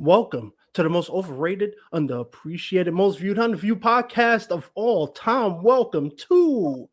Welcome to the most overrated, underappreciated, most viewed, underviewed podcast of all time. Welcome to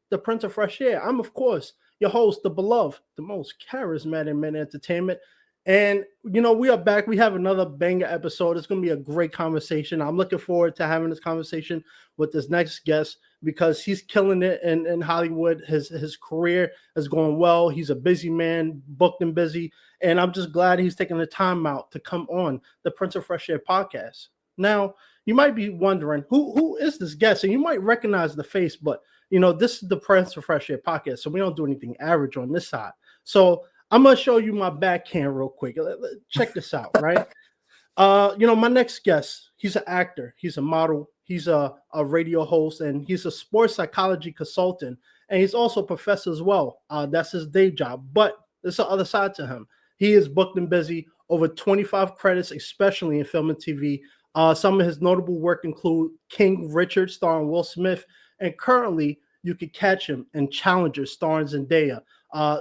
the Prince of Fresh Air. I'm, of course, your host, the beloved, the most charismatic man in entertainment. And, we are back. We have another banger episode. It's going to be a great conversation. I'm looking forward to having this conversation with this next guest because he's killing it in Hollywood. His career is going well. He's a busy man, booked and busy. And I'm just glad he's taking the time out to come on the Prince of Fresh Air podcast. Now, you might be wondering, who is this guest? And you might recognize the face, but, this is the Prince of Fresh Air podcast, so we don't do anything average on this side. So I'm going to show you my backhand real quick. Check this out, right? My next guest, he's an actor. He's a model. He's a radio host, and he's a sports psychology consultant. And he's also a professor as well. That's his day job. But there's the other side to him. He is booked and busy, over 25 credits, especially in film and TV. Some of his notable work include King Richard, starring Will Smith. And currently, you could catch him in Challenger, starring Zendaya.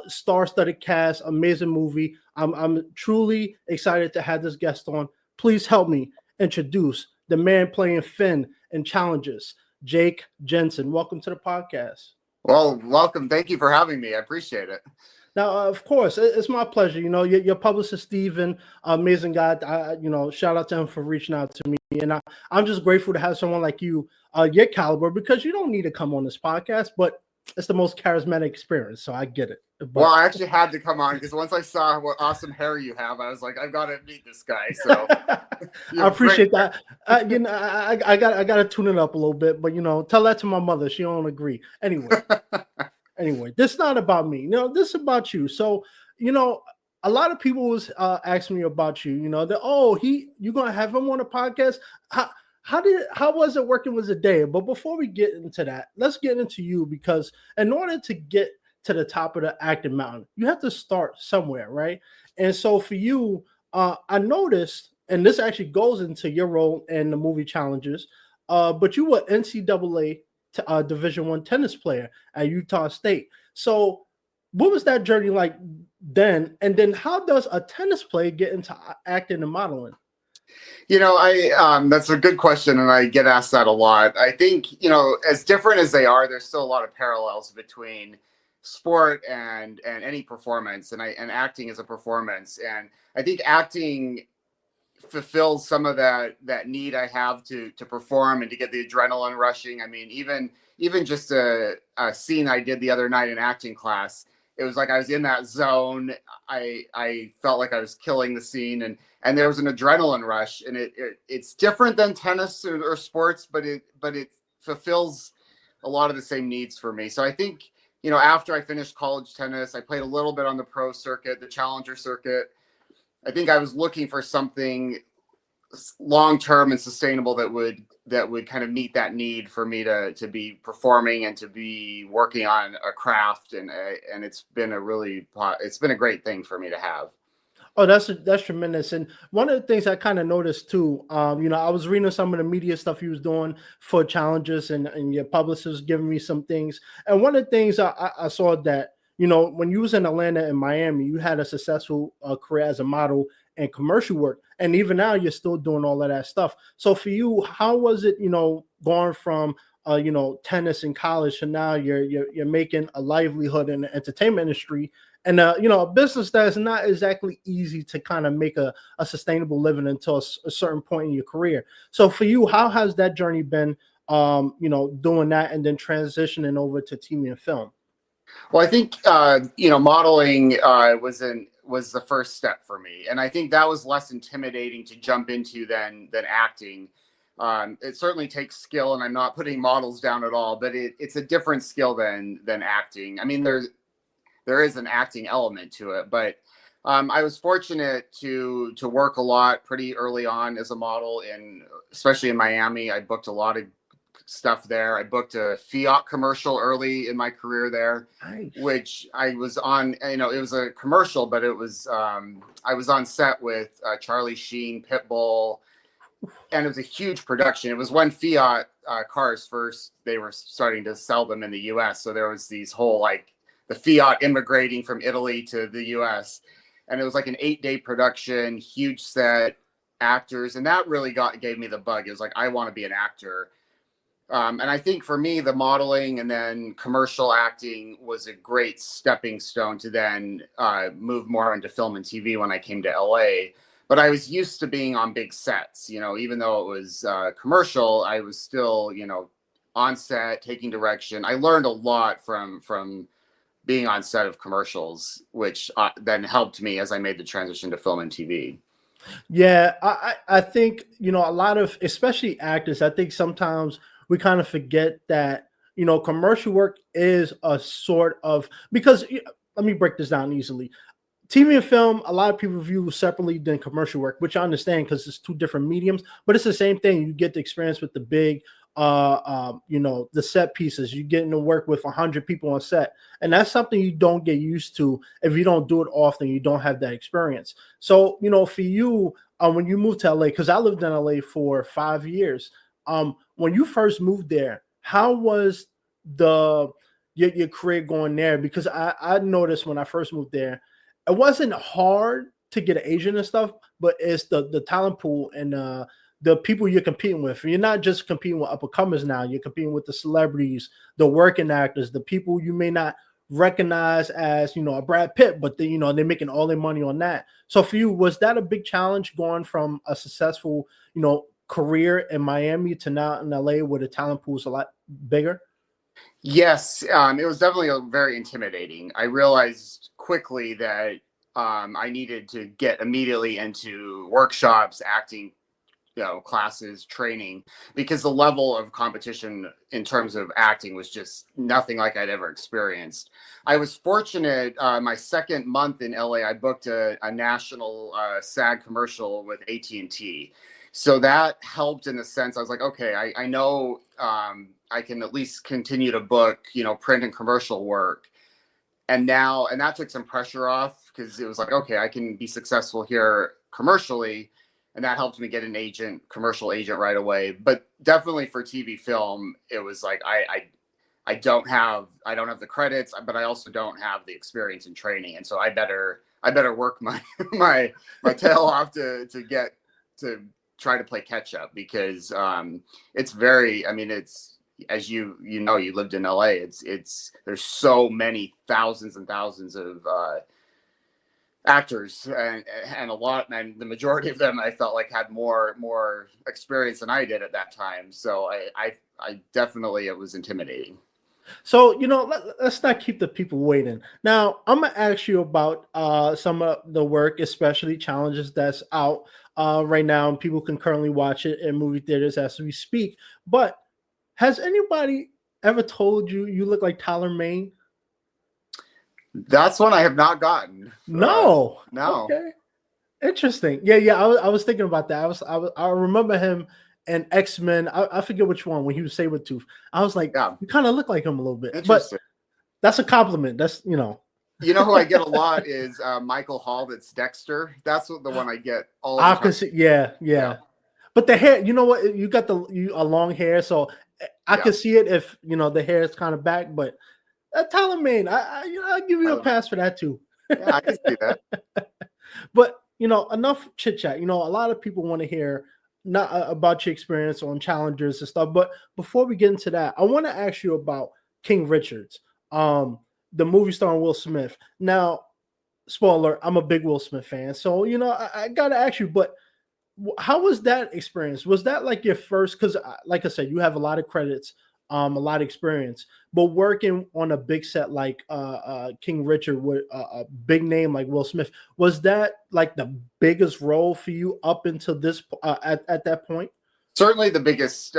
Star-studded cast, amazing movie. I'm truly excited to have this guest on. Please help me introduce the man playing Finn in Challenges, Jake Jensen. Welcome to the podcast. Well, welcome. Thank you for having me. I appreciate it. Now, of course, it's my pleasure. Your publicist, Steven, amazing guy. Shout out to him for reaching out to me. And I'm just grateful to have someone like you, your caliber, because you don't need to come on this podcast, but it's the most charismatic experience, so I get it. Well, I actually had to come on because once I saw what awesome hair you have, I was like, I've got to meet this guy. So I appreciate that. I got to tune it up a little bit, but tell that to my mother. She don't agree. Anyway, this is not about me. This is about you. So, a lot of people was asking me about you. You're gonna have him on a podcast. How was it working with Zendaya? But before we get into that, let's get into you, because in order to get to the top of the acting mountain, you have to start somewhere, right? And so for you, I noticed, and this actually goes into your role in the movie Challenges, but you were NCAA Division I tennis player at Utah State. So what was that journey like then? And then how does a tennis player get into acting and modeling? That's a good question, and I get asked that a lot. I think, as different as they are, there's still a lot of parallels between sport and any performance, and acting is a performance. And I think acting fulfills some of that need I have to perform and to get the adrenaline rushing. I mean, even just a scene I did the other night in acting class, it was like I was in that zone. I felt like I was killing the scene, and there was an adrenaline rush, and it's different than tennis or sports, but it fulfills a lot of the same needs for me. So I think, after I finished college tennis, I played a little bit on the pro circuit, the challenger circuit. I think I was looking for something long-term and sustainable that would kind of meet that need for me to be performing and to be working on a craft. And it's been a great thing for me to have. Oh, that's tremendous. And one of the things I kind of noticed too, I was reading some of the media stuff he was doing for Challenges, and your publicist was giving me some things. And one of the things I saw that, when you was in Atlanta and Miami, you had a successful career as a model and commercial work. And even now you're still doing all of that stuff. So for you, how was it, going from, tennis in college to now you're making a livelihood in the entertainment industry, and a business that is not exactly easy to kind of make a sustainable living until a certain point in your career. So for you, how has that journey been, doing that and then transitioning over to TV and film? Well, I think, modeling was the first step for me. And I think that was less intimidating to jump into than acting. It certainly takes skill, and I'm not putting models down at all, but it's a different skill than acting. I mean, there is an acting element to it, but I was fortunate to work a lot pretty early on as a model, especially in Miami. I booked a lot of stuff there. I booked a Fiat commercial early in my career there, nice. Which I was on. It was a commercial, but it was I was on set with Charlie Sheen, Pitbull, and it was a huge production. It was when Fiat cars first, they were starting to sell them in the U.S. So there was these whole the Fiat immigrating from Italy to the U.S. And it was like an 8-day production, huge set. actors, and that really gave me the bug. It was like, I want to be an actor. And I think for me, the modeling and then commercial acting was a great stepping stone to then move more into film and TV when I came to LA. But I was used to being on big sets, even though it was commercial, I was still, on set, taking direction. I learned a lot from being on set of commercials, which then helped me as I made the transition to film and TV. Yeah, I think, a lot of, especially actors, I think sometimes we kind of forget that, commercial work is a sort of, because let me break this down easily. TV and film, a lot of people view separately than commercial work, which I understand because it's two different mediums, but it's the same thing. You get the experience with the big, the set pieces. You get to work with 100 people on set, and that's something you don't get used to if you don't do it often. You don't have that experience. So, for you, when you moved to LA, because I lived in LA for 5 years, when you first moved there, how was your career going there? Because I noticed when I first moved there, it wasn't hard to get an agent and stuff, but it's the talent pool and the people you're competing with. You're not just competing with up and comers now. You're competing with the celebrities, the working actors, the people you may not recognize as, a Brad Pitt, but they're making all their money on that. So for you, was that a big challenge going from a successful, career in Miami to now in LA where the talent pool is a lot bigger? Yes, it was definitely very intimidating. I realized quickly that I needed to get immediately into workshops, acting, classes, training, because the level of competition in terms of acting was just nothing like I'd ever experienced. I was fortunate. My second month in LA, I booked a national SAG commercial with AT&T. So that helped in the sense I was like, okay, I know I can at least continue to book, print and commercial work. And that took some pressure off because it was like, okay, I can be successful here commercially. And that helped me get an commercial agent right away. But definitely for TV film, it was like, I don't have the credits, but I also don't have the experience and training. And so I better work my tail off to get to try to play catch up, because it's very, it's, as you lived in LA, it's there's so many thousands and thousands of actors, and a lot, and the majority of them I felt like had more experience than I did at that time. So I definitely, it was intimidating. So, let's not keep the people waiting. Now, I'm going to ask you about some of the work, especially challenges that's out right now, and people can currently watch it in movie theaters as we speak. But has anybody ever told you you look like Tyler Mane? That's one I have not gotten. No. No. Okay. Interesting. Yeah. I was thinking about that. I remember him and X-Men. I forget which one, when he was Sabretooth. I was like, yeah, you kind of look like him a little bit. But that's a compliment. That's, You know who I get a lot is Michael Hall. That's Dexter. That's the one I get all the time. Yeah. But the hair, you know what? You got a long hair, so I can see it if the hair is kind of back. But Tyler Mane, I'll give you a pass for that too. Yeah, I can see that. But enough chit chat. A lot of people want to hear not about your experience on challengers and stuff. But before we get into that, I want to ask you about King Richards, the movie starring Will Smith. Now, spoiler, I'm a big Will Smith fan, so I gotta ask you. But how was that experience? Was that like your first? Because, like I said, you have a lot of credits, a lot of experience, but working on a big set like King Richard with a big name like Will Smith, was that like the biggest role for you up until this at that point? Certainly the biggest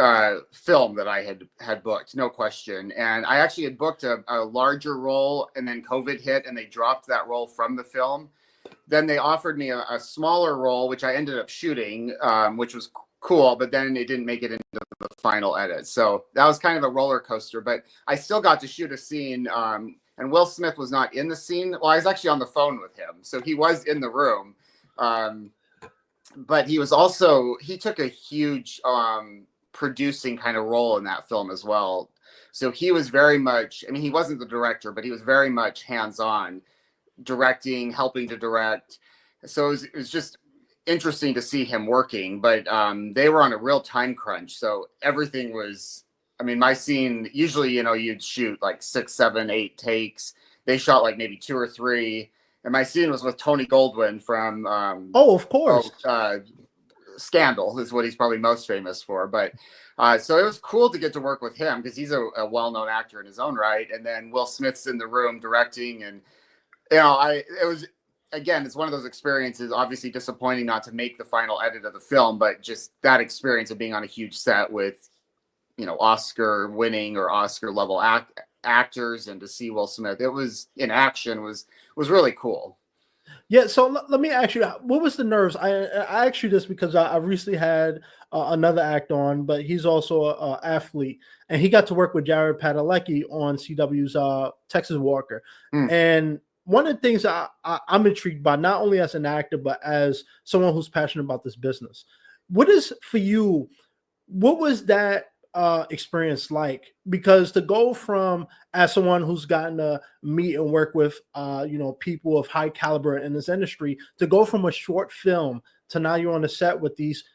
film that I had booked, no question. And I actually had booked a larger role, and then COVID hit and they dropped that role from the film. Then they offered me a smaller role, which I ended up shooting, which was cool, but then it didn't make it into the final edit. So that was kind of a roller coaster, but I still got to shoot a scene. And Will Smith was not in the scene. Well, I was actually on the phone with him, so he was in the room. But he took a huge producing kind of role in that film as well. So he was very much, he wasn't the director, but he was very much hands-on, directing, helping to direct. So it was just, interesting to see him working, but they were on a real time crunch. So everything was, I mean, my scene, usually, you'd shoot like 6, 7, 8 takes. They shot like maybe 2 or 3. And my scene was with Tony Goldwyn from, Oh, of course. Scandal is what he's probably most famous for. But so it was cool to get to work with him because he's a well-known actor in his own right. And then Will Smith's in the room directing, and it was, again, it's one of those experiences, obviously disappointing not to make the final edit of the film, but just that experience of being on a huge set with, Oscar winning or Oscar level actors, and to see Will Smith, it was in action, was really cool. Yeah, so let me ask you, what was the nerves? I asked you this because I recently had another actor on, but he's also an athlete, and he got to work with Jared Padalecki on CW's Texas Walker. And one of the things I'm intrigued by, not only as an actor, but as someone who's passionate about this business, what is for you, what was that experience like? Because to go from, as someone who's gotten to meet and work with people of high caliber in this industry, to go from a short film to now you're on the set with these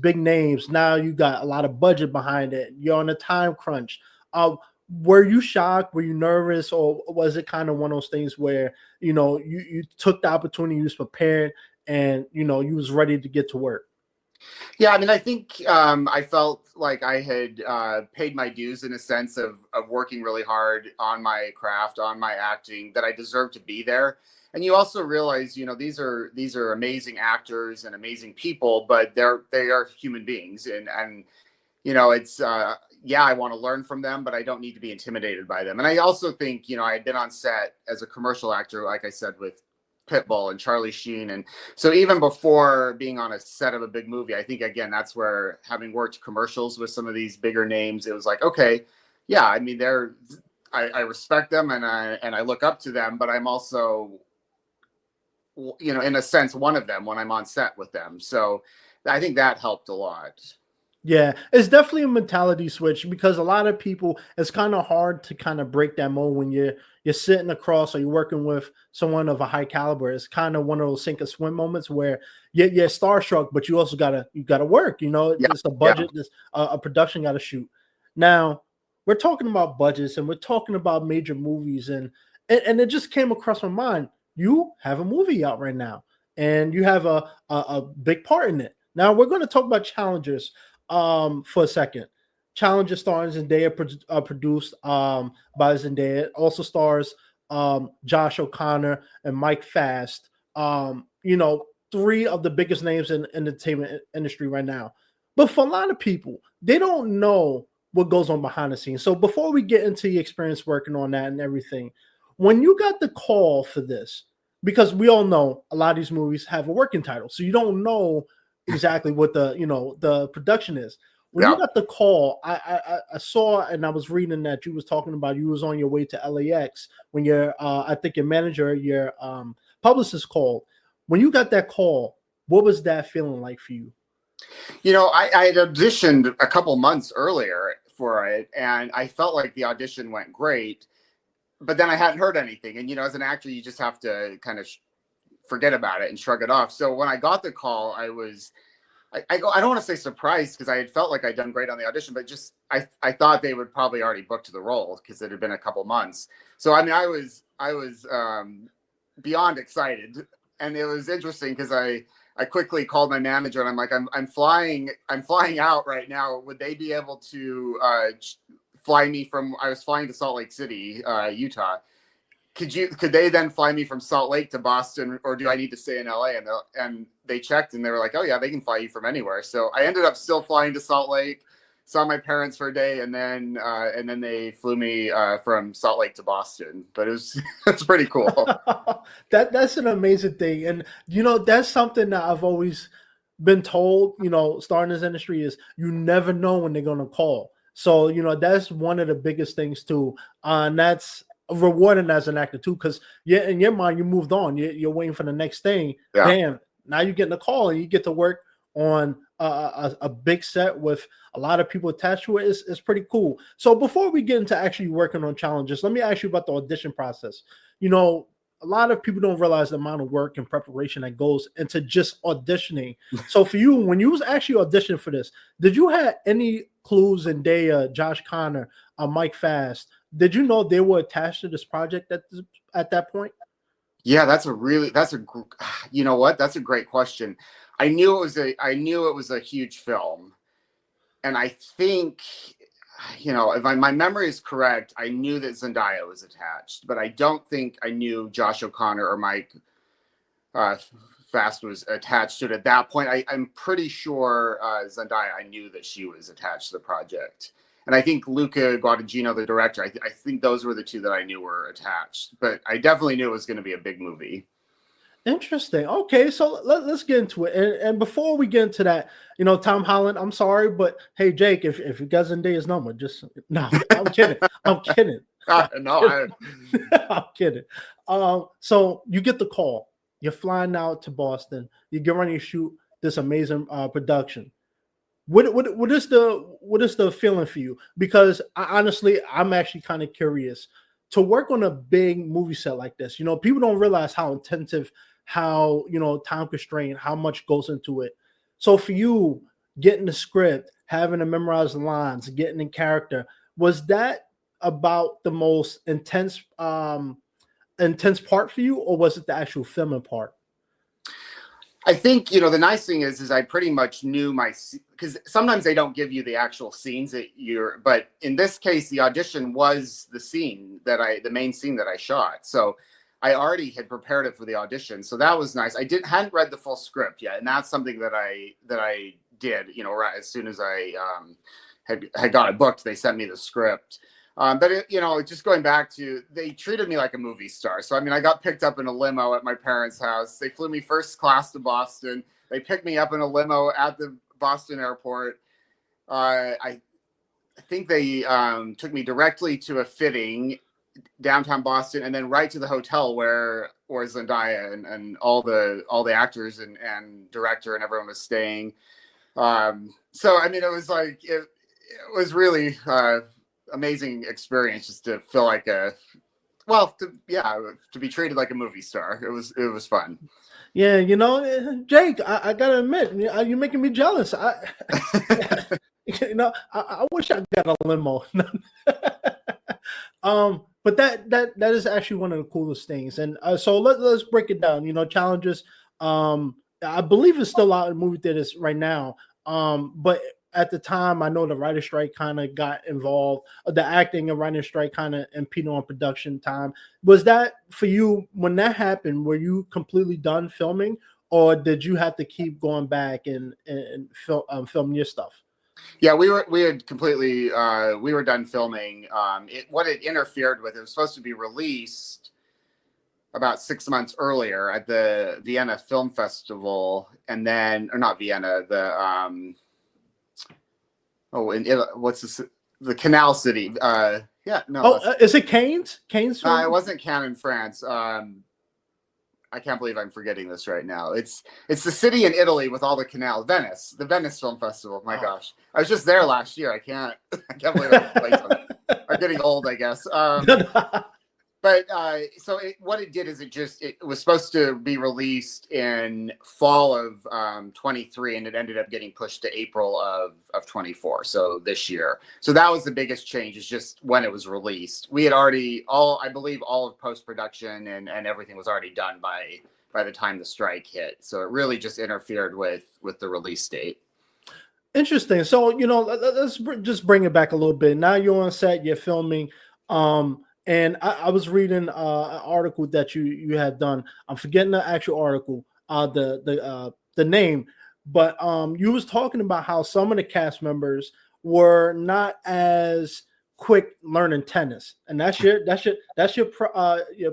big names, now you got a lot of budget behind it, you're on a time crunch. Were you shocked? Were you nervous? Or was it kind of one of those things where you took the opportunity, you was prepared, and you was ready to get to work? Yeah, I mean, I think I felt like I had paid my dues in a sense of working really hard on my craft, on my acting, that I deserved to be there. And you also realize, these are amazing actors and amazing people, but they are human beings, and it's I want to learn from them, but I don't need to be intimidated by them. And I also think, I had been on set as a commercial actor, like I said, with Pitbull and Charlie Sheen. And so even before being on a set of a big movie, I think, again, that's where, having worked commercials with some of these bigger names, it was like, okay, yeah, I mean, I respect them, and I look up to them, but I'm also, in a sense, one of them when I'm on set with them. So I think that helped a lot. Yeah, it's definitely a mentality switch, because a lot of people, it's kind of hard to kind of break that mold when you're sitting across or you're working with someone of a high caliber. It's kind of one of those sink or swim moments where you're starstruck, but you also gotta work. It's a budget, there's a production got to shoot. Now we're talking about budgets and we're talking about major movies, and it just came across my mind. You have a movie out right now, and you have a big part in it. Now we're going to talk about Challengers for a second. Challenger stars Zendaya, produced by Zendaya. Also stars Josh O'Connor and Mike Faist. Three of the biggest names in entertainment industry right now. But for a lot of people, they don't know what goes on behind the scenes. So before we get into the experience working on that and everything, when you got the call for this, because we all know a lot of these movies have a working title, so you don't know exactly what the production is. When you got the call, I saw, and I was reading that you was talking about you was on your way to LAX when your I think your manager, your publicist called. When you got that call, what was that feeling like for you? I had auditioned a couple months earlier for it, and I felt like the audition went great, but then I hadn't heard anything. And as an actor, you just have to kind of forget about it and shrug it off. So when I got the call, I don't want to say surprised, because I had felt like I'd done great on the audition, but just I thought they would probably already booked the role because it had been a couple months. So I mean, I was beyond excited, and it was interesting because I quickly called my manager, and I'm like, I'm flying out right now. Would they be able to fly me from? I was flying to Salt Lake City, Utah. Could they then fly me from Salt Lake to Boston, or do I need to stay in LA? And they checked, and they were like, oh yeah, they can fly you from anywhere. So I ended up still flying to Salt Lake, saw my parents for a day, and then they flew me from Salt Lake to Boston. But it's pretty cool. That's an amazing thing. And that's something that I've always been told, starting this industry, is you never know when they're gonna call. So that's one of the biggest things too. And that's rewarding as an actor too, because in your mind you moved on, you're waiting for the next thing. Damn, now you're getting a call and you get to work on a big set with a lot of people attached to it. It's pretty cool. So before we get into actually working on Challenges, let me ask you about the audition process. a lot of people don't realize the amount of work and preparation that goes into just auditioning. So for you, when you was actually auditioning for this, did you have any clues in Zendaya, Josh Connor, Mike Fast? Did you know they were attached to this project at that point? Yeah, you know what? That's a great question. I knew it was a huge film, and I think, if my memory is correct, I knew that Zendaya was attached, but I don't think I knew Josh O'Connor or Mike Fast was attached to it at that point. I'm pretty sure Zendaya, I knew that she was attached to the project. And I think Luca Guadagnino, the director, I think those were the two that I knew were attached. But I definitely knew it was going to be a big movie. Interesting. Okay, so let's get into it. And before we get into that, Tom Holland, I'm sorry, but hey, Jake, if you got Zendaya's number, just no, I'm kidding. I'm kidding. I'm kidding. So you get the call. You're flying out to Boston. You get ready to shoot this amazing production. What is the feeling for you? Because honestly, I'm actually kind of curious to work on a big movie set like this. People don't realize how intensive, how time constrained, how much goes into it. So for you, getting the script, having to memorize the lines, getting in character, was that about the most intense part for you, or was it the actual filming part? I think, the nice thing is I pretty much knew because sometimes they don't give you the actual scenes but in this case, the audition was the main scene that I shot. So I already had prepared it for the audition. So that was nice. I hadn't read the full script yet. And that's something that I did, right as soon as I had got it booked, they sent me the script. But just going back to, they treated me like a movie star. So, I got picked up in a limo at my parents' house. They flew me first class to Boston. They picked me up in a limo at the Boston airport. I think they took me directly to a fitting downtown Boston, and then right to the hotel where Zendaya and all the actors and director and everyone was staying. So, it was like, it was really amazing experience just to feel like to be treated like a movie star. It was fun. Yeah, Jake, I gotta admit, you're making me jealous. I wish I got a limo. But that is actually one of the coolest things. And so let's break it down. Challenges. I believe it's still out in movie theaters right now. But at the time, I know the writer strike kind of got involved. The acting and writing strike kind of impeded on production time. Was that for you when that happened? Were you completely done filming, or did you have to keep going back and film your stuff? Yeah, we had completely we were done filming. What it interfered with, it was supposed to be released about 6 months earlier at the Vienna Film Festival, and then, or not Vienna, the what's this? The Canal City. Is it Cannes? Cannes? It wasn't Cannes in France. I can't believe I'm forgetting this right now. It's the city in Italy with all the canals. Venice, the Venice Film Festival. My gosh, I was just there last year. I can't believe I'm getting old, I guess. But what it did is it was supposed to be released in fall of 23, and it ended up getting pushed to April of 24. So this year. So that was the biggest change, is just when it was released. We had already I believe all of post-production and everything was already done by the time the strike hit. So it really just interfered with the release date. Interesting. So, let's just bring it back a little bit. Now you're on set, you're filming. And I was reading an article that you had done. I'm forgetting the actual article, the name, but you was talking about how some of the cast members were not as quick learning tennis, and that's your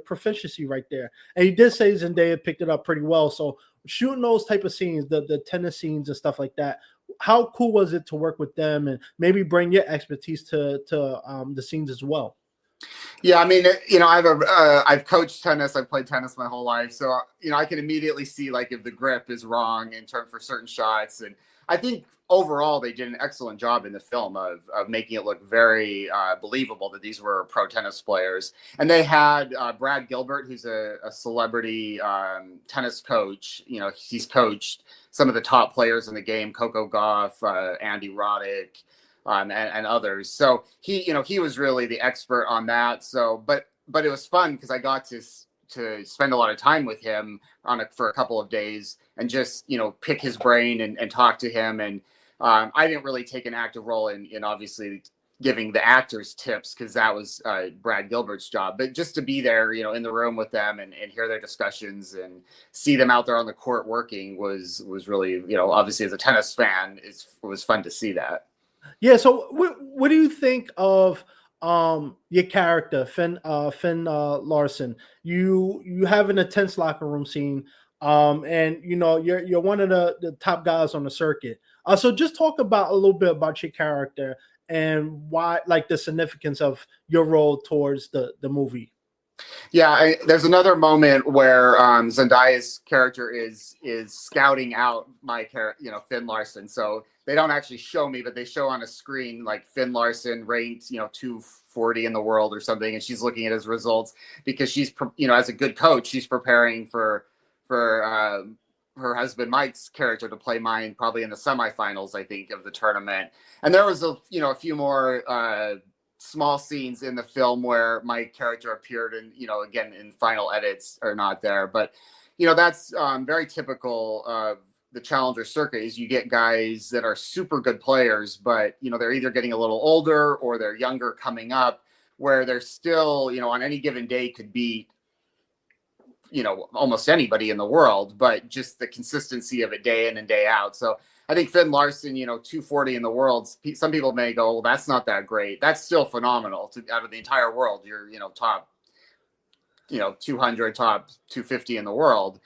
proficiency right there. And you did say Zendaya picked it up pretty well. So shooting those type of scenes, the tennis scenes and stuff like that, how cool was it to work with them and maybe bring your expertise to the scenes as well? Yeah, I've coached tennis. I've played tennis my whole life, so I can immediately see like if the grip is wrong in terms for certain shots. And I think overall, they did an excellent job in the film of making it look very believable that these were pro tennis players. And they had Brad Gilbert, who's a celebrity tennis coach. You know, he's coached some of the top players in the game: Coco Gauff, Andy Roddick, and others. So he was really the expert on that. So, but it was fun because I got to spend a lot of time with him for a couple of days and just, pick his brain and talk to him. And I didn't really take an active role in obviously giving the actors tips because that was Brad Gilbert's job. But just to be there, in the room with them and hear their discussions and see them out there on the court working was really, obviously as a tennis fan, it was fun to see that. Yeah. So what do you think of your character, Finn Larsen? You have an intense locker room scene. And you're one of the top guys on the circuit. So just talk about a little bit about your character and why, like, the significance of your role towards the movie. Yeah, there's another moment where Zendaya's character is scouting out my character, Finn Larsen. So they don't actually show me, but they show on a screen like Finn Larsen ranked, 240 in the world or something, and she's looking at his results because she's, as a good coach, she's preparing for her husband Mike's character to play mine probably in the semifinals, I think, of the tournament. And there was a few more small scenes in the film where my character appeared, and again in final edits are not there, but that's very typical of the challenger circuit. Is you get guys that are super good players, but they're either getting a little older or they're younger coming up, where they're still on any given day could beat almost anybody in the world, but just the consistency of it day in and day out. So I think Finn Larsen, 240 in the world, some people may go, well, that's not that great. That's still phenomenal. Out of the entire world, you're, top, 200, top 250 in the world.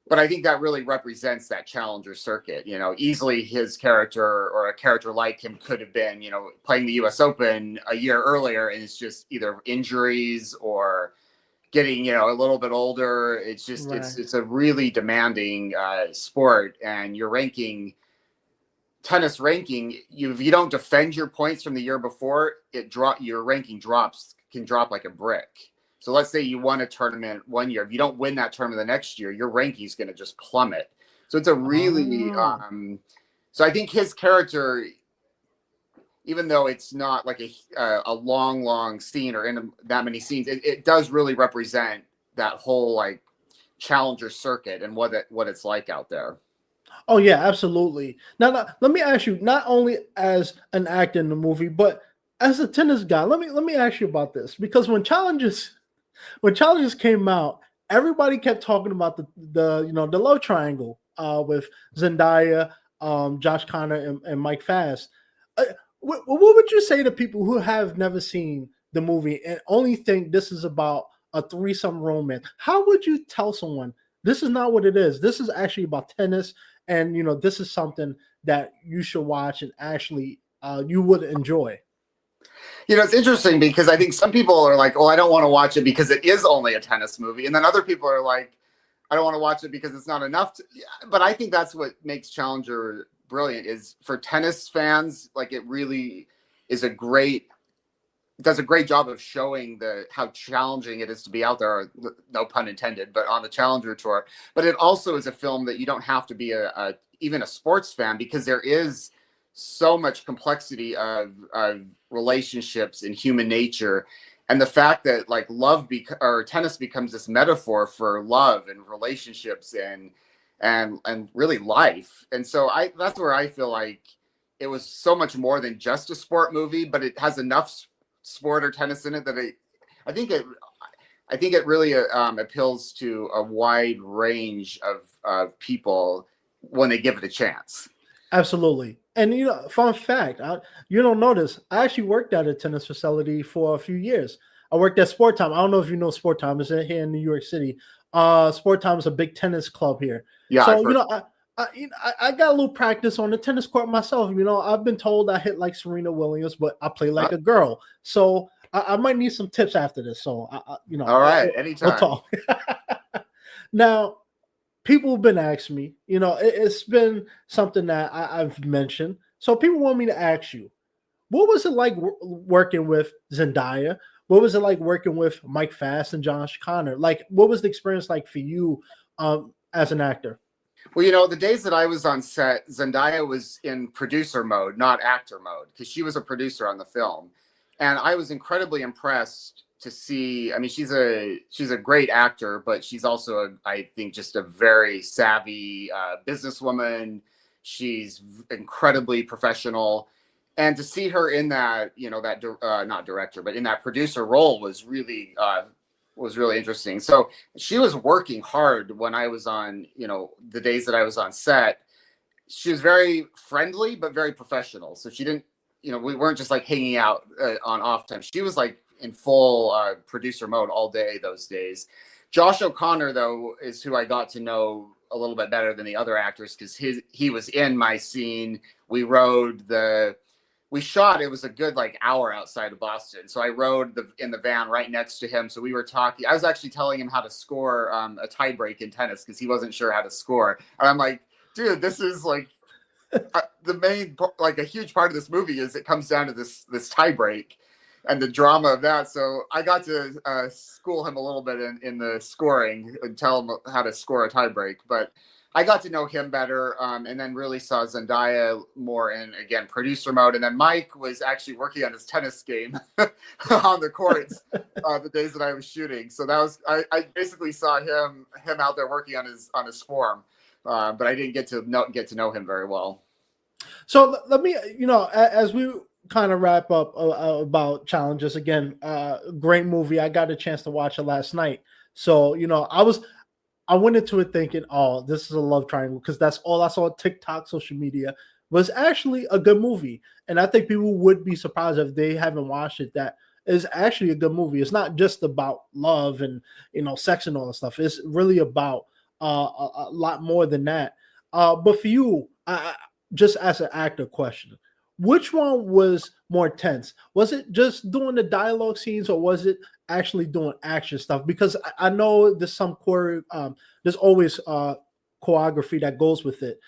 But I think that really represents that challenger circuit. Easily his character or a character like him could have been, playing the US Open a year earlier, and it's just either injuries or getting a little bit older. It's just right. It's a really demanding sport, and your tennis ranking, if you don't defend your points from the year before, your ranking can drop like a brick. So let's say you won a tournament one year, if you don't win that tournament the next year, your ranking is going to just plummet. So it's a really so I think his character, even though it's not like a long scene or in that many scenes, it does really represent that whole like challenger circuit and what it's like out there. Oh yeah, absolutely. Now let me ask you, not only as an actor in the movie, but as a tennis guy, let me ask you about this, because when challenges came out, everybody kept talking about the love triangle with Zendaya, Josh O'Connor, and Mike Faist. What would you say to people who have never seen the movie and only think this is about a threesome romance? How would you tell someone this is not what it is? This is actually about tennis, and this is something that you should watch and actually you would enjoy. It's interesting because I think some people are like, "Oh, I don't want to watch it because it is only a tennis movie," and then other people are like, "I don't want to watch it because it's not enough." But I think that's what makes Challenger brilliant, is for tennis fans. Like, it really is does a great job of showing how challenging it is to be out there, no pun intended, but on the Challenger Tour. But it also is a film that you don't have to be even a sports fan, because there is so much complexity of relationships and human nature, and the fact that like or tennis becomes this metaphor for love and relationships and really life. And so that's where I feel like it was so much more than just a sport movie, but it has enough sport or tennis in it that I think it really appeals to a wide range of people when they give it a chance. Absolutely. And fun fact, you don't know this, I actually worked at a tennis facility for a few years. I worked at Sport Time. I don't know if you know Sport Time. It's here in New York City. Sport Time is a big tennis club here. Yeah. So I got a little practice on the tennis court myself. I've been told I hit like Serena Williams, but I play like a girl. So I might need some tips after this. So all right, anytime. We'll talk. Now, people have been asking me, it's been something that I've mentioned. So people want me to ask you, what was it like working with Zendaya? What was it like working with Mike Faist and Josh Connor? Like, what was the experience like for you as an actor? Well, the days that I was on set, Zendaya was in producer mode, not actor mode, because she was a producer on the film. And I was incredibly impressed to see. I mean, she's a great actor, but she's also, I think, just a very savvy businesswoman. She's incredibly professional. And to see her in that, that not director, but in that producer role was really interesting. So she was working hard when I was on, the days that I was on set. She was very friendly, but very professional. So she didn't, we weren't just like hanging out on off time. She was like in full producer mode all day those days. Josh O'Connor, though, is who I got to know a little bit better than the other actors because he was in my scene. We shot, it was a good like hour outside of Boston. So I rode in the van right next to him. So we were talking. I was actually telling him how to score a tie break in tennis because he wasn't sure how to score. And I'm like, dude, this is like the main, like a huge part of this movie is it comes down to this tie break and the drama of that. So I got to school him a little bit in the scoring and tell him how to score a tie break. But I got to know him better and then really saw Zendaya more in, again, producer mode. And then Mike was actually working on his tennis game on the courts the days that I was shooting. So that was, I basically saw him out there working on his form, but I didn't get to know him very well. So let me, as we kind of wrap up about challenges again, great movie. I got a chance to watch it last night. So, I went into it thinking, oh, this is a love triangle because that's all I saw on TikTok, social media. Was actually a good movie. And I think people would be surprised if they haven't watched it. That is actually a good movie. It's not just about love and, sex and all that stuff. It's really about a lot more than that. But for you, just as an actor question, which one was more tense? Was it just doing the dialogue scenes or was it actually doing action stuff? Because I know there's some there's always choreography that goes with it.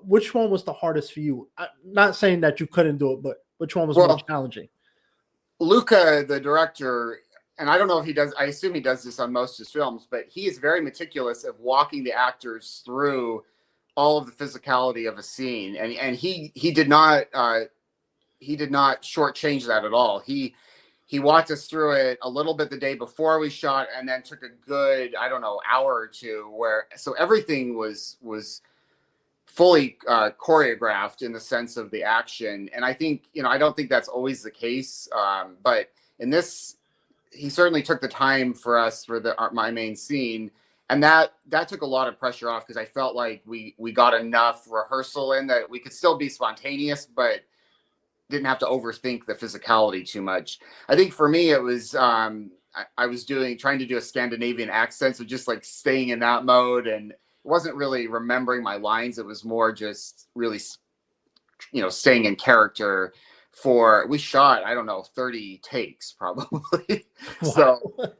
Which one was the hardest for you? I'm not saying that you couldn't do it, but which one was more challenging? Luca, the director, and I don't know if he does, I assume he does this on most of his films, but he is very meticulous of walking the actors through all of the physicality of a scene. And he did not shortchange that at all. He walked us through it a little bit the day before we shot and then took a good, I don't know, hour or two so everything was fully choreographed in the sense of the action. And I think, I don't think that's always the case. But in this, he certainly took the time for us for my main scene. And that took a lot of pressure off because I felt like we got enough rehearsal in that we could still be spontaneous, but didn't have to overthink the physicality too much. I think for me, it was, I was trying to do a Scandinavian accent. So just like staying in that mode and it wasn't really remembering my lines. It was more just really, staying in character we shot, I don't know, 30 takes probably. Wow. So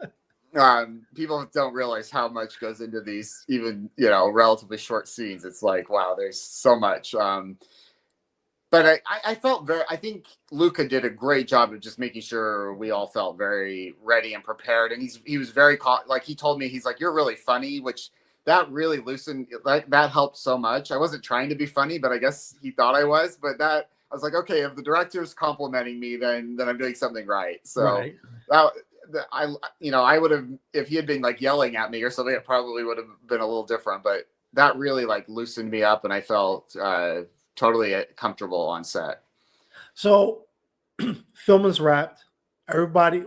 people don't realize how much goes into these even, relatively short scenes. It's like, wow, there's so much. But I felt I think Luca did a great job of just making sure we all felt very ready and prepared. And he was very, like he told me, he's like, you're really funny, which that really loosened, like that helped so much. I wasn't trying to be funny, but I guess he thought I was, but I was like, okay, if the director's complimenting me, then I'm doing something right. So right. I would have, if he had been like yelling at me or something, it probably would have been a little different, but that really like loosened me up and I felt totally comfortable on set. So film is wrapped. Everybody,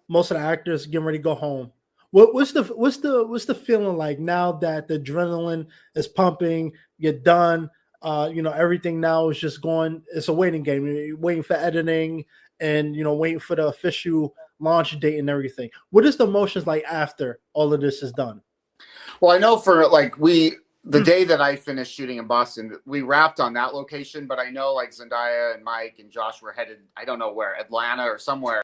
most of the actors getting ready to go home. What's the feeling like now that the adrenaline is pumping? You're done. Everything now is just going. It's a waiting game. You're waiting for editing and waiting for the official launch date and everything. What is the emotions like after all of this is done? Well, I know for like the day that I finished shooting in Boston, we wrapped on that location, but I know like Zendaya and Mike and Josh were headed, I don't know where, Atlanta or somewhere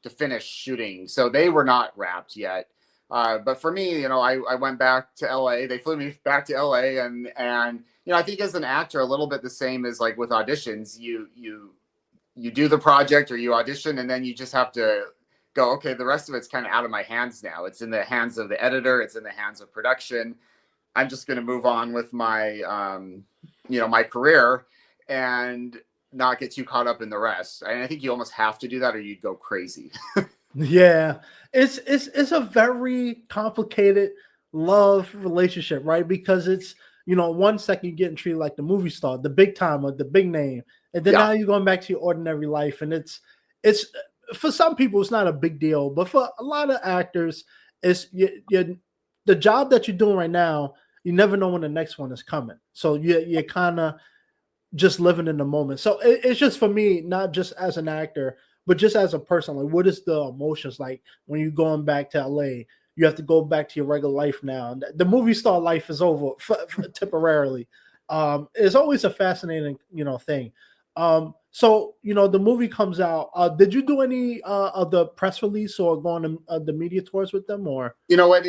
to finish shooting. So they were not wrapped yet. But for me, I went back to LA. They flew me back to LA, and I think as an actor, a little bit the same as like with auditions. You do the project or you audition, and then you just have to go, okay, the rest of it's kind of out of my hands now. It's in the hands of the editor. It's in the hands of production. I'm just going to move on with my, my career and not get too caught up in the rest. And I think you almost have to do that or you'd go crazy. Yeah, it's a very complicated love relationship, right? Because it's, 1 second you're getting treated like the movie star, the big time or the big name, and then now you're going back to your ordinary life, and it's for some people it's not a big deal, but for a lot of actors, it's the job that you're doing right now. You never know when the next one is coming, so you're kind of just living in the moment. So it's just for me, not just as an actor, but just as a person. Like, what is the emotions like when you're going back to LA? You have to go back to your regular life now. The movie star life is over temporarily. It's always a fascinating, thing. So the movie comes out. Did you do any of the press release or go on the media tours with them, or? You know what?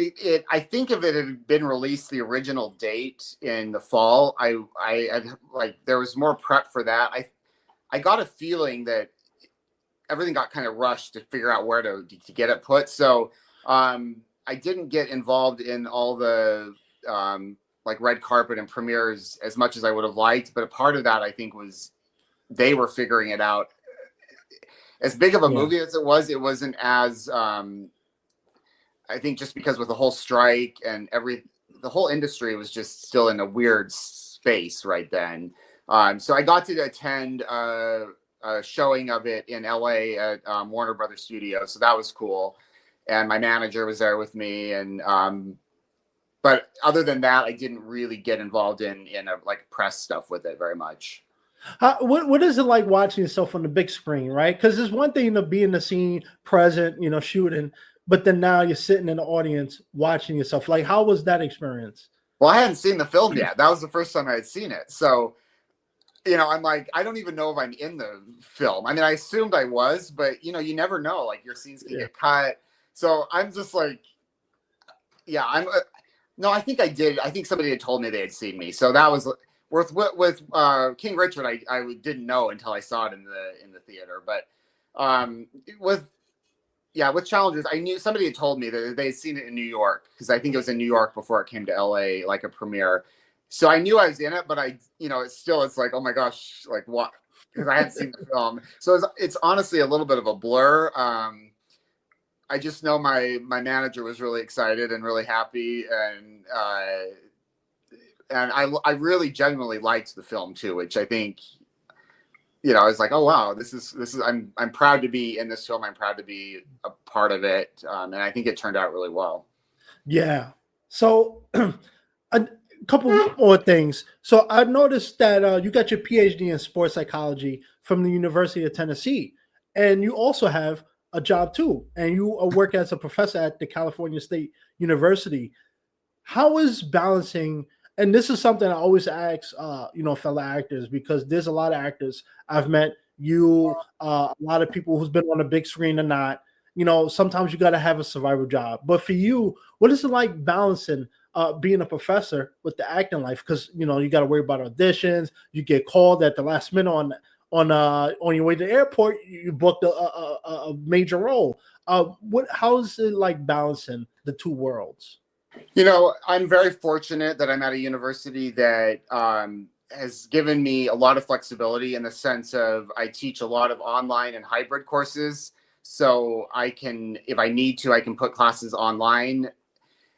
I think if it had been released the original date in the fall, I like there was more prep for that. I got a feeling that everything got kind of rushed to figure out where to get it put. So I didn't get involved in all the like red carpet and premieres as much as I would have liked. But a part of that, I think, was they were figuring it out. As big of a movie as it wasn't as I think just because with the whole strike and the whole industry was just still in a weird space right then. So I got to attend a showing of it in LA at Warner Brothers Studios. So that was cool. And my manager was there with me. And, but other than that, I didn't really get involved in like press stuff with it very much. What is it like watching yourself on the big screen, right? Because it's one thing to be in the scene, present, shooting, but then now you're sitting in the audience watching yourself. Like, how was that experience? Well, I hadn't seen the film yet. That was the first time I had seen it. So, I'm like, I don't even know if I'm in the film. I mean, I assumed I was, but you never know. Like your scenes can get cut. So I'm just like, no, I think I did. I think somebody had told me they had seen me. So that was with King Richard. I didn't know until I saw it in the theater. But with Challengers, I knew somebody had told me that they had seen it in New York because I think it was in New York before it came to LA, like a premiere. So I knew I was in it, but it's like, oh my gosh, like what? Because I hadn't seen the film. So it's honestly a little bit of a blur. I just know my manager was really excited and really happy, and I really genuinely liked the film too, which I think, I was like, oh wow, this is I'm proud to be in this film. I'm proud to be a part of it, and I think it turned out really well. Yeah. So a couple more things. So I noticed that you got your PhD in sports psychology from the University of Tennessee, and you also have a job too, and you work as a professor at the California State University. How is balancing? And this is something I always ask, fellow actors, because there's a lot of actors I've met. A lot of people who's been on a big screen or not. Sometimes you got to have a survival job. But for you, what is it like balancing being a professor with the acting life? Because you got to worry about auditions. You get called at the last minute on your way to the airport. You booked a major role. How is it like balancing the two worlds? I'm very fortunate that I'm at a university that has given me a lot of flexibility in the sense of I teach a lot of online and hybrid courses. So I can, if I need to, I can put classes online.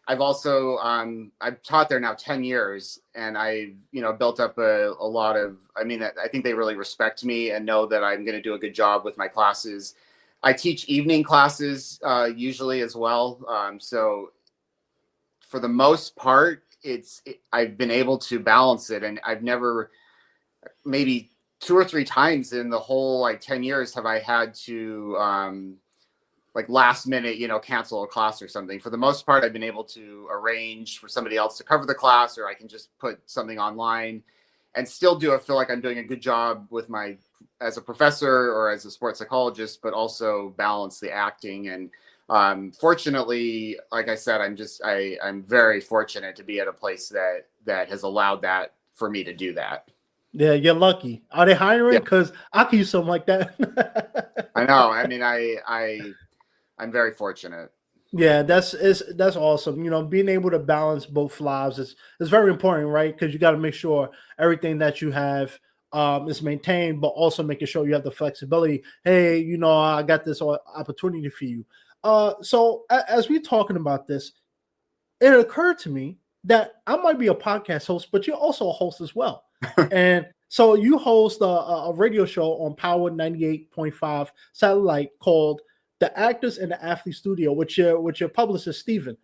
I've also, I've taught there now 10 years and I've, built up a lot of, I think they really respect me and know that I'm going to do a good job with my classes. I teach evening classes usually as well. So for the most part, I've been able to balance it, and I've never, maybe 2 or 3 times in the whole 10 years have I had to last minute, cancel a class or something. For the most part, I've been able to arrange for somebody else to cover the class, or I can just put something online and still feel like I'm doing a good job with as a professor or as a sports psychologist, but also balance the acting. And Fortunately, like I said, I'm very fortunate to be at a place that has allowed that for me to do that. Yeah, you're lucky. Are they hiring? Yeah, Because I could use something like that. I know. I mean, I'm very fortunate. Yeah, that's awesome. You know, being able to balance both lives is very important, right? Because you got to make sure everything that you have is maintained, but also making sure you have the flexibility. Hey, you know, I got this opportunity for you. So as we're talking about this, it occurred to me that I might be a podcast host, but you're also a host as well. And so you host a radio show on Power 98.5 satellite called The Actors in the Athlete Studio, with your publicist, Steven.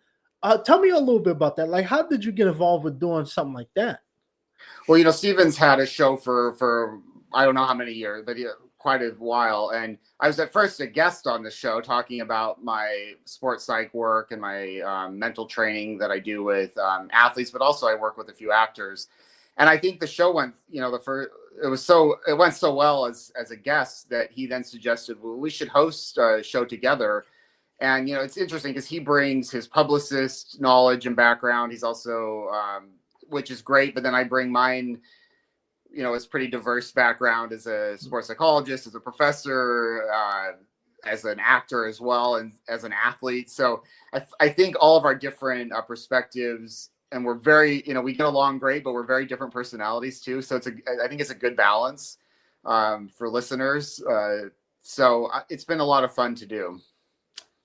Tell me a little bit about that. Like, how did you get involved with doing something like that? Well, you know, Steven's had a show for I don't know how many years, but quite a while. And I was at first a guest on the show talking about my sports psych work and my mental training that I do with athletes, but also I work with a few actors. And I think the show went, you know, it went so well as a guest that he then suggested, well, we should host a show together. And, you know, it's interesting because he brings his publicist knowledge and background. He's also, which is great. But then I bring mine, you know, it's pretty diverse background as a sports psychologist, as a professor, as an actor as well, and as an athlete. So I think all of our different perspectives, and we're very, you know, we get along great, but we're very different personalities too. So I think it's a good balance for listeners. So it's been a lot of fun to do.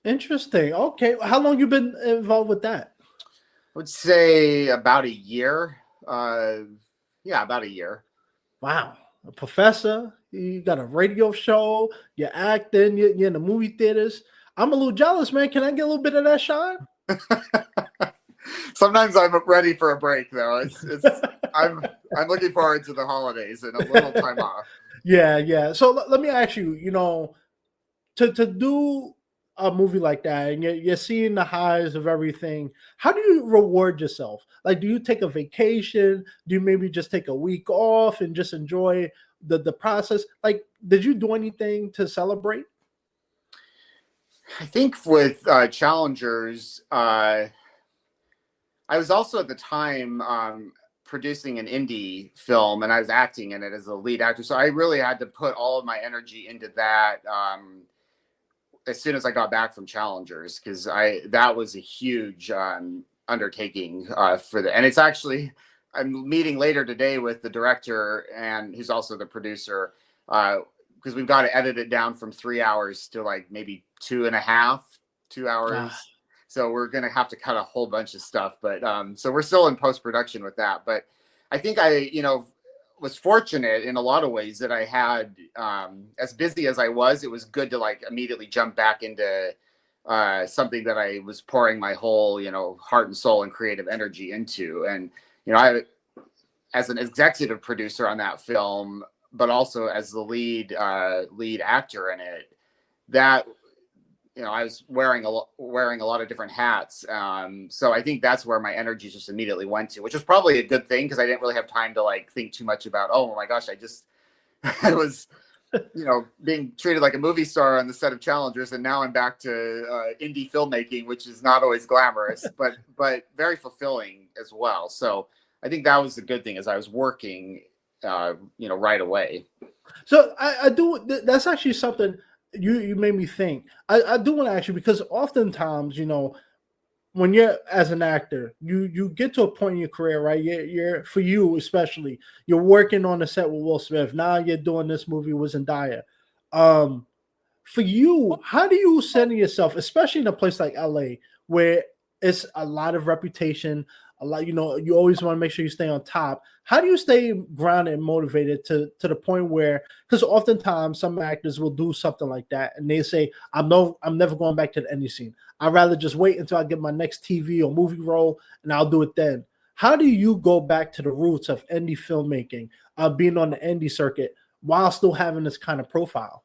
Interesting. Okay. How long you been involved with that? I would say about a year. Yeah, about a year. Wow. A professor, you got a radio show, you're acting, you're in the movie theaters. I'm a little jealous, man. Can I get a little bit of that shine? Sometimes I'm ready for a break, though. I'm looking forward to the holidays and a little time off. Yeah. So let me ask you, you know, to do a movie like that, and you're seeing the highs of everything, how do you reward yourself? Like, do you take a vacation? Do you maybe just take a week off and just enjoy the process? Like, did you do anything to celebrate? I think with Challengers, I was also at the time producing an indie film, and I was acting in it as a lead actor. So I really had to put all of my energy into that as soon as I got back from Challengers, because that was a huge undertaking and it's actually, I'm meeting later today with the director and who's also the producer, because we've got to edit it down from 3 hours to like maybe 2.5, 2 hours. So we're going to have to cut a whole bunch of stuff, but so we're still in post-production with that. But I think you know, was fortunate in a lot of ways that I had, as busy as I was, it was good to like immediately jump back into something that I was pouring my whole, you know, heart and soul and creative energy into. And, you know, as an executive producer on that film, but also as the lead actor in it, that, you know, I was wearing a lot of different hats. So I think that's where my energy just immediately went to, which was probably a good thing because I didn't really have time to like think too much about, oh my gosh, I was, you know, being treated like a movie star on the set of Challengers, and now I'm back to indie filmmaking, which is not always glamorous, but very fulfilling as well. So I think that was the good thing, is I was working, you know, right away. So I do. That's actually something you made me think. I do want to ask you, because oftentimes, you know, when you're as an actor, you get to a point in your career, right? You're for you especially, you're working on the set with Will Smith. Now you're doing this movie with Zendaya. For you, how do you center yourself, especially in a place like LA, where it's a lot of reputation, a lot, you know, you always want to make sure you stay on top. How do you stay grounded and motivated to the point where, because oftentimes some actors will do something like that and they say, I'm never going back to the indie scene. I'd rather just wait until I get my next TV or movie role and I'll do it then. How do you go back to the roots of indie filmmaking, being on the indie circuit while still having this kind of profile?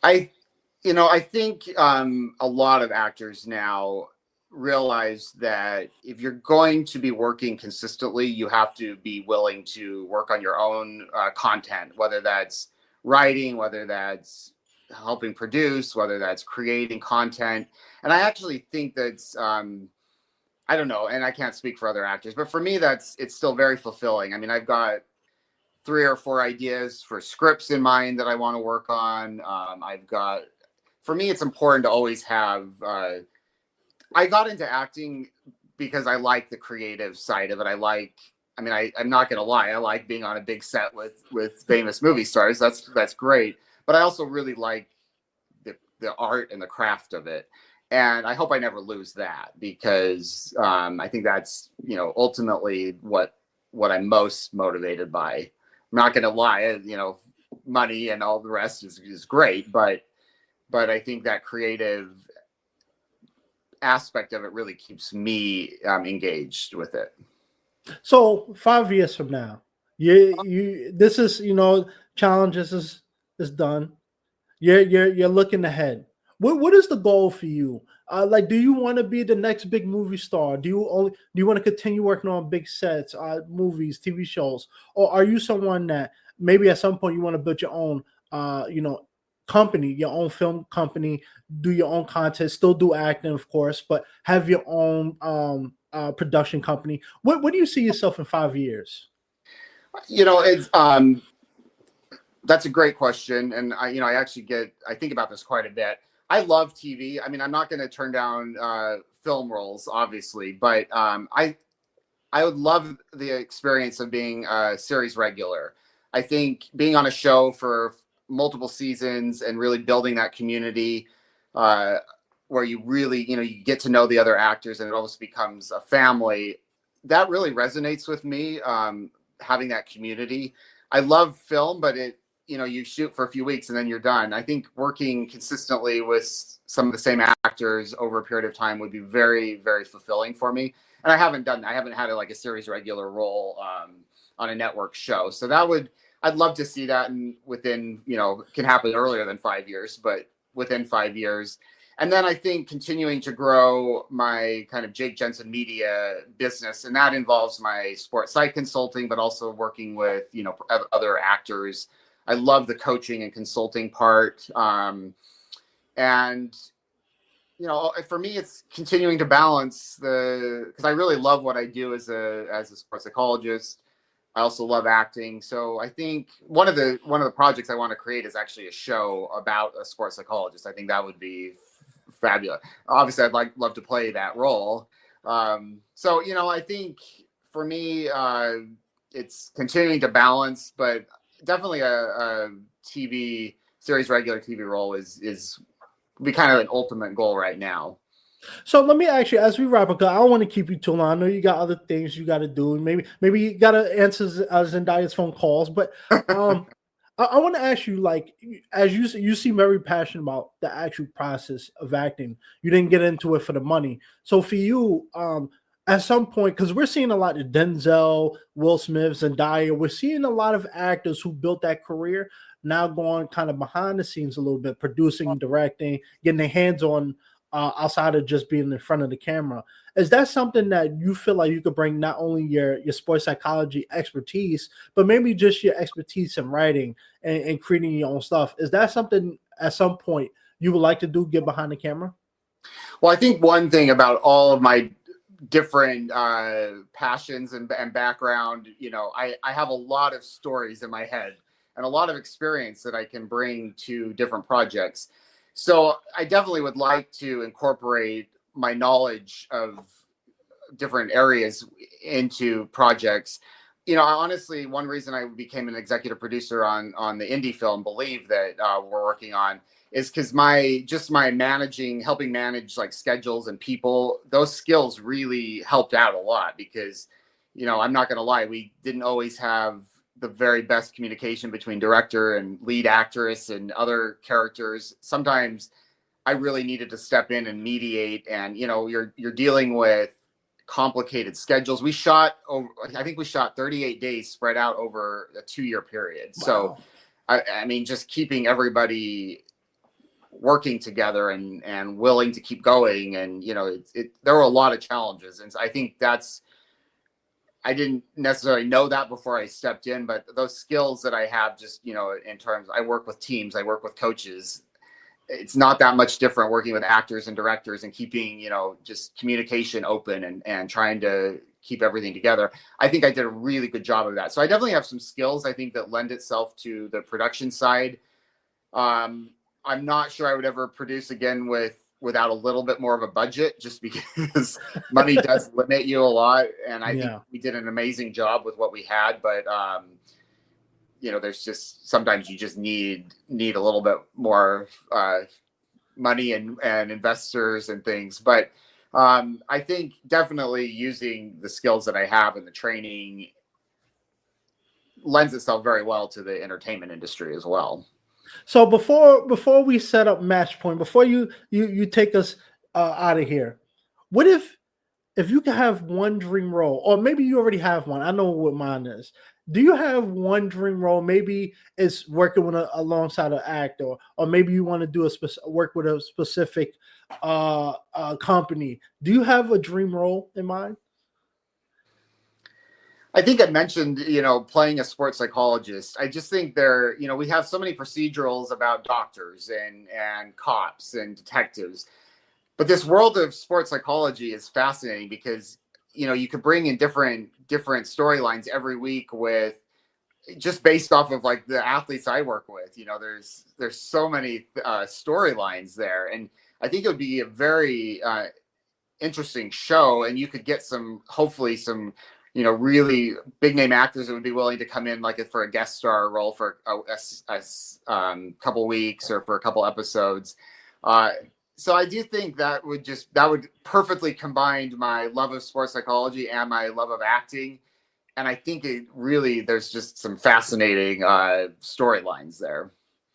I think a lot of actors now realize that if you're going to be working consistently, you have to be willing to work on your own content, whether that's writing, whether that's helping produce, whether that's creating content. And I actually think that's, I don't know, and I can't speak for other actors, but for me, it's still very fulfilling. I mean, I've got 3 or 4 ideas for scripts in mind that I want to work on. For me, it's important to always have, I got into acting because I like the creative side of it. I'm not going to lie. I like being on a big set with famous movie stars. That's great. But I also really like the art and the craft of it. And I hope I never lose that, because I think that's, ultimately what I'm most motivated by. I'm not going to lie, money and all the rest is great, but I think that creative aspect of it really keeps me engaged with it. So 5 years from now, this is, challenges is done. You're looking ahead. What is the goal for you? Like, do you want to be the next big movie star? Do you want to continue working on big sets, movies, TV shows, or are you someone that maybe at some point you want to build your own, company, your own film company, do your own content, still do acting, of course, but have your own production company? What do you see yourself in 5 years? It's that's a great question, and I think about this quite a bit. I love TV. I mean, I'm not going to turn down film roles, obviously, but I would love the experience of being a series regular. I think being on a show for multiple seasons and really building that community, where you really, you get to know the other actors and it almost becomes a family, that really resonates with me, having that community. I love film, but you shoot for a few weeks and then you're done. I think working consistently with some of the same actors over a period of time would be very, very fulfilling for me. And I haven't done that. I haven't had a series regular role on a network show. So I'd love to see that, and within, can happen earlier than 5 years, but within 5 years. And then I think continuing to grow my kind of Jake Jensen media business, and that involves my sports site consulting, but also working with, other actors. I love the coaching and consulting part. And, for me, it's continuing to balance because I really love what I do as a sports psychologist. I also love acting. So I think one of the projects I want to create is actually a show about a sports psychologist. I think that would be fabulous. Obviously, I'd love to play that role. So, I think for me, it's continuing to balance, but definitely a TV series, regular TV role is be kind of an ultimate goal right now. So let me ask you, as we wrap up, 'cause I don't want to keep you too long. I know you got other things you got to do. Maybe you got to answer Zendaya's phone calls. But I want to ask you, like, as you seem very passionate about the actual process of acting. You didn't get into it for the money. So for you, at some point, because we're seeing a lot of Denzel, Will Smith, Zendaya, we're seeing a lot of actors who built that career now going kind of behind the scenes a little bit, producing, directing, getting their hands on, outside of just being in front of the camera. Is that something that you feel like you could bring not only your sports psychology expertise, but maybe just your expertise in writing and creating your own stuff? Is that something at some point you would like to do, get behind the camera? Well, I think one thing about all of my different passions and background, I have a lot of stories in my head and a lot of experience that I can bring to different projects. So I definitely would like to incorporate my knowledge of different areas into projects. Honestly, one reason I became an executive producer on the indie film Believe that we're working on is because my helping manage like schedules and people, those skills really helped out a lot, because, I'm not going to lie, we didn't always have the very best communication between director and lead actress and other characters. Sometimes I really needed to step in and mediate, and you're dealing with complicated schedules. I think we shot 38 days spread out over a 2-year period. Wow. So I mean, just keeping everybody working together and willing to keep going, and there were a lot of challenges, and I think I didn't necessarily know that before I stepped in, but those skills that I have, just in terms, I work with teams, I work with coaches, it's not that much different working with actors and directors and keeping, just communication open and trying to keep everything together. I think I did a really good job of that. So I definitely have some skills, I think, that lend itself to the production side. I'm not sure I would ever produce again without a little bit more of a budget, just because money does limit you a lot. And I think we did an amazing job with what we had, but there's just sometimes you just need a little bit more money and investors and things. But I think definitely using the skills that I have and the training lends itself very well to the entertainment industry as well. So before we set up match point, before you take us out of here, what if you could have one dream role, or maybe you already have one? I know what mine is. Do you have one dream role? Maybe it's working with alongside an actor, or maybe you want to do work with a specific company. Do you have a dream role in mind? I think I mentioned, playing a sports psychologist. I just think we have so many procedurals about doctors and cops and detectives. But this world of sports psychology is fascinating because, you could bring in different storylines every week with just based off of like the athletes I work with. There's so many storylines there. And I think it would be a very interesting show. And you could get hopefully some really big name actors that would be willing to come in like for a guest star role for a couple weeks or for a couple episodes. So I do think that would perfectly combine my love of sports psychology and my love of acting. And I think there's just some fascinating storylines there.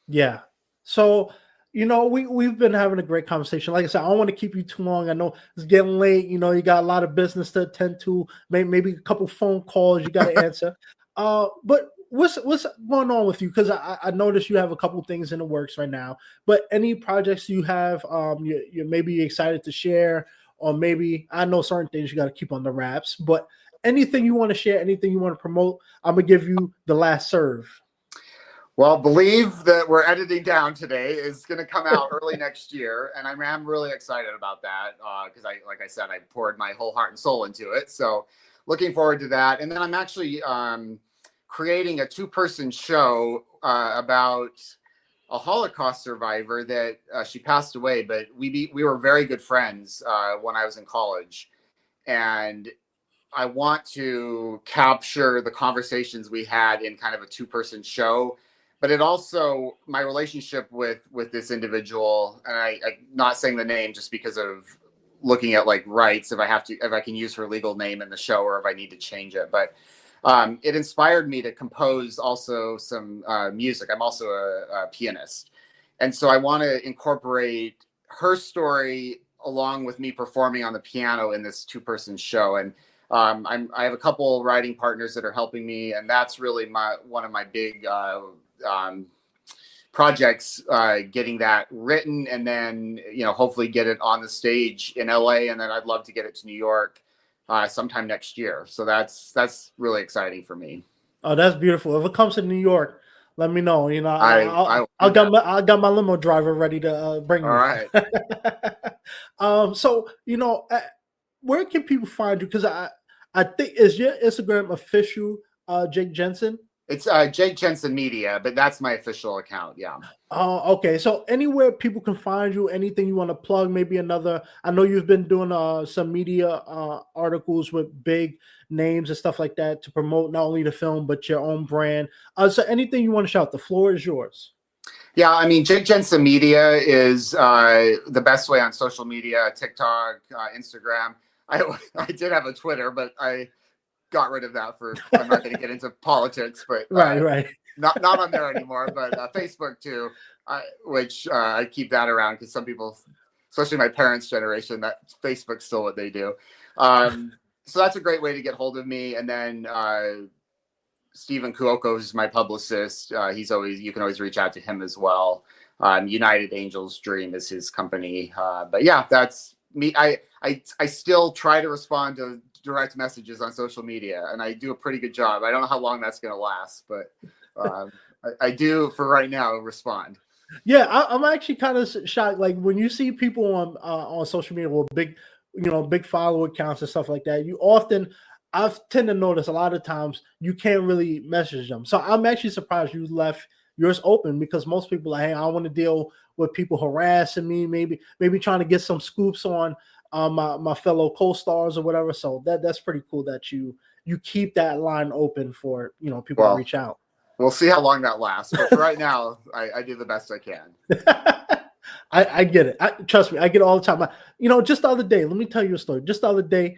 Yeah. So, we've been having a great conversation. Like I said, I don't want to keep you too long. I know it's getting late. You got a lot of business to attend to, maybe a couple phone calls you got to answer. But what's going on with you? Because I noticed you have a couple things in the works right now. But any projects you have, you're maybe excited to share, or maybe I know certain things you got to keep on the wraps. But anything you want to share, anything you want to promote, I'm gonna give you the last serve. Well, believe that we're editing down today is going to come out early next year, and I'm really excited about that because like I said, I poured my whole heart and soul into it. So, looking forward to that. And then I'm actually creating a 2-person show about a Holocaust survivor that she passed away, but we were very good friends when I was in college, and I want to capture the conversations we had in kind of a 2-person show. But it also, my relationship with this individual, and I'm not saying the name just because of looking at like rights, if I can use her legal name in the show or if I need to change it. But it inspired me to compose also some music. I'm also a pianist. And so I want to incorporate her story along with me performing on the piano in this 2-person show. And I have a couple writing partners that are helping me. And that's really one of my big projects, getting that written and then hopefully get it on the stage in LA, and then I'd love to get it to New York sometime next year. So that's really exciting for me. Oh, that's beautiful. If it comes to New York, let me know. I got my limo driver ready to bring me. All right. So where can people find you? Because I think, is your Instagram official Jake Jensen? It's Jake Jensen Media, but that's my official account. Yeah. Oh, okay. So anywhere people can find you, anything you want to plug, maybe another. I know you've been doing some media articles with big names and stuff like that to promote not only the film but your own brand. So anything you want to shout, the floor is yours. Yeah, I mean, Jake Jensen Media is the best way on social media: TikTok, Instagram. I did have a Twitter, but I got rid of that I'm not going to get into politics, but right. Not on there anymore, but Facebook too, which I keep that around because some people, especially my parents' generation, that Facebook's still what they do. So that's a great way to get hold of me. And then Stephen Kuoko is my publicist. You can always reach out to him as well. United Angels Dream is his company. But yeah, that's me. I still try to respond to direct messages on social media, and I do a pretty good job. I don't know how long that's going to last, but I do for right now respond. Yeah, I'm actually kind of shocked. Like when you see people on social media with big, big follower accounts and stuff like that, you often I've tend to notice a lot of times you can't really message them. So I'm actually surprised you left yours open because most people are, hey, I want to deal with people harassing me, maybe trying to get some scoops on my fellow co-stars or whatever. So that's pretty cool that you keep that line open for people to Well, reach out. we'll see how long that lasts. But for right now, I do the best I can. I get it. Trust me, I get it all the time. Just the other day, let me tell you a story. Just the other day,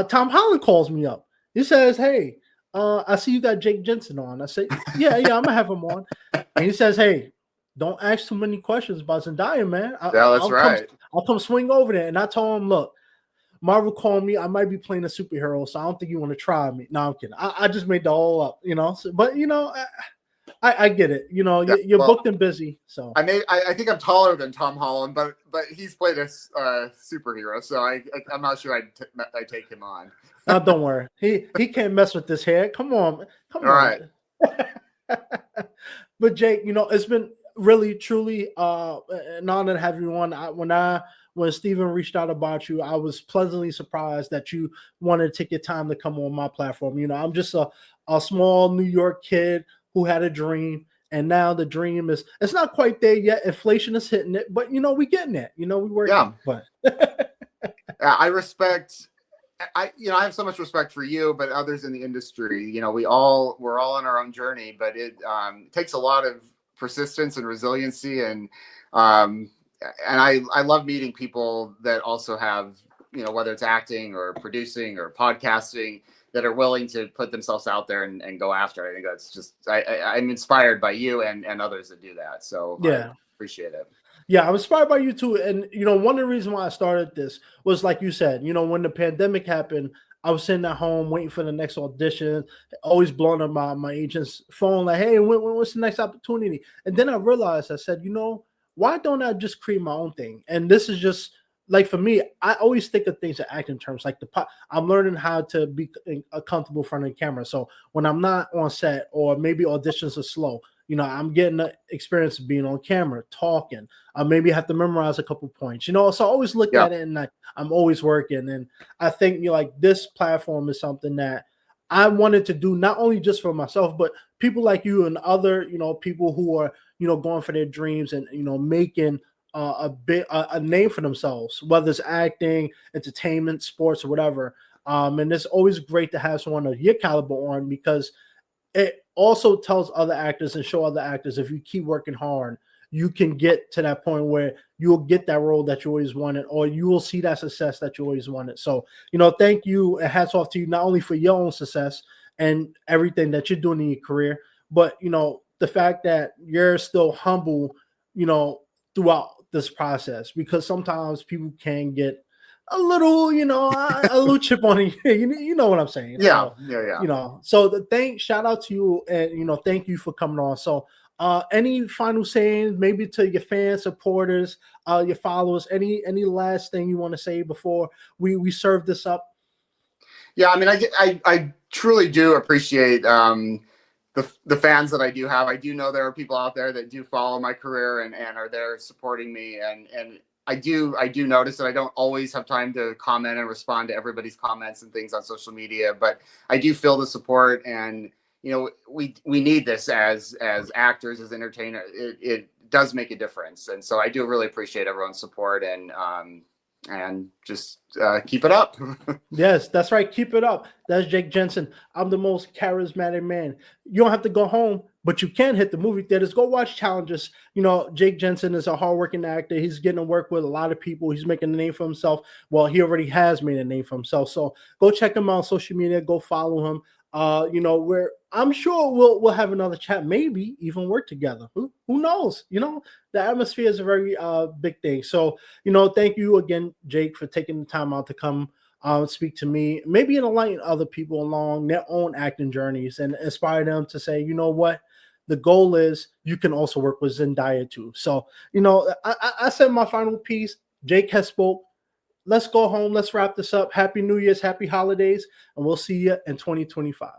Tom Holland calls me up. He says, "Hey, I see you got Jake Jensen on." I say, "Yeah, I'm gonna have him on." And he says, "Hey, don't ask too many questions about Zendaya, man. Yeah, that's right. I'll come swing over there." And I told him, "Look, Marvel called me. I might be playing a superhero, so I don't think you want to try me." No, I'm kidding. I just made the whole up, So, but I get it. Yeah, You're well, booked and busy, so I think I'm taller than Tom Holland, but he's played a superhero, so I'm not sure I take him on. don't worry. He can't mess with this hair. Come on, come All right. on. But Jake, it's been really truly an honor to have you on. When Steven reached out about you, I was pleasantly surprised that you wanted to take your time to come on my platform. I'm just a small New York kid who had a dream. And now the dream it's not quite there yet. Inflation is hitting it, but we getting it. We working. Yeah. But I respect. I have so much respect for you, but others in the industry. We're all on our own journey, but it takes a lot of persistence and resiliency, and I love meeting people that also have whether it's acting or producing or podcasting that are willing to put themselves out there and go after it. I think that's just I'm inspired by you and others that do that. So yeah. I appreciate it. Yeah, I'm inspired by you too. And one of the reasons why I started this was like you said, when the pandemic happened, I was sitting at home waiting for the next audition, always blowing up my agent's phone, like, hey, what's the next opportunity? And then I realized, I said, why don't I just create my own thing? And this is just like for me, I always think of things in acting terms. Like I'm learning how to be comfortable in front of the camera. So when I'm not on set or maybe auditions are slow, I'm getting the experience of being on camera, talking. I maybe have to memorize a couple points, So I always look at it and I'm always working. And I think like this platform is something that I wanted to do not only just for myself, but people like you and other, people who are, going for their dreams and making a name for themselves, whether it's acting, entertainment, sports, or whatever. And it's always great to have someone of your caliber on because it also tells other actors and show other actors if you keep working hard, you can get to that point where you'll get that role that you always wanted, or you will see that success that you always wanted. So, thank you and hats off to you, not only for your own success and everything that you're doing in your career, but, the fact that you're still humble, throughout this process, because sometimes people can get a little, a little chip on it. You know what I'm saying? Yeah. So, Yeah. So shout out to you, and thank you for coming on. So, any final sayings, maybe to your fans, supporters, your followers, any last thing you want to say before we serve this up? Yeah, I mean, I truly do appreciate the fans that I do have. I do know there are people out there that do follow my career and are there supporting me, and I do notice that I don't always have time to comment and respond to everybody's comments and things on social media, but I do feel the support, and we need this as actors, as entertainers. It does make a difference, and so I do really appreciate everyone's support, and just keep it up. Yes, that's right. Keep it up. That's Jake Jensen. I'm the most charismatic man. You don't have to go home, but you can hit the movie theaters. Go watch Challenges. Jake Jensen is a hardworking actor. He's getting to work with a lot of people. He's making a name for himself. Well, he already has made a name for himself. So go check him out on social media. Go follow him. I'm sure we'll have another chat, maybe even work together. Who knows? The atmosphere is a very big thing. So, thank you again, Jake, for taking the time out to come speak to me, maybe enlighten other people along their own acting journeys and inspire them to say, you know what? The goal is you can also work with Zendaya too. So, I said my final piece. Jake has spoke. Let's go home. Let's wrap this up. Happy New Year's, happy holidays, and we'll see you in 2025.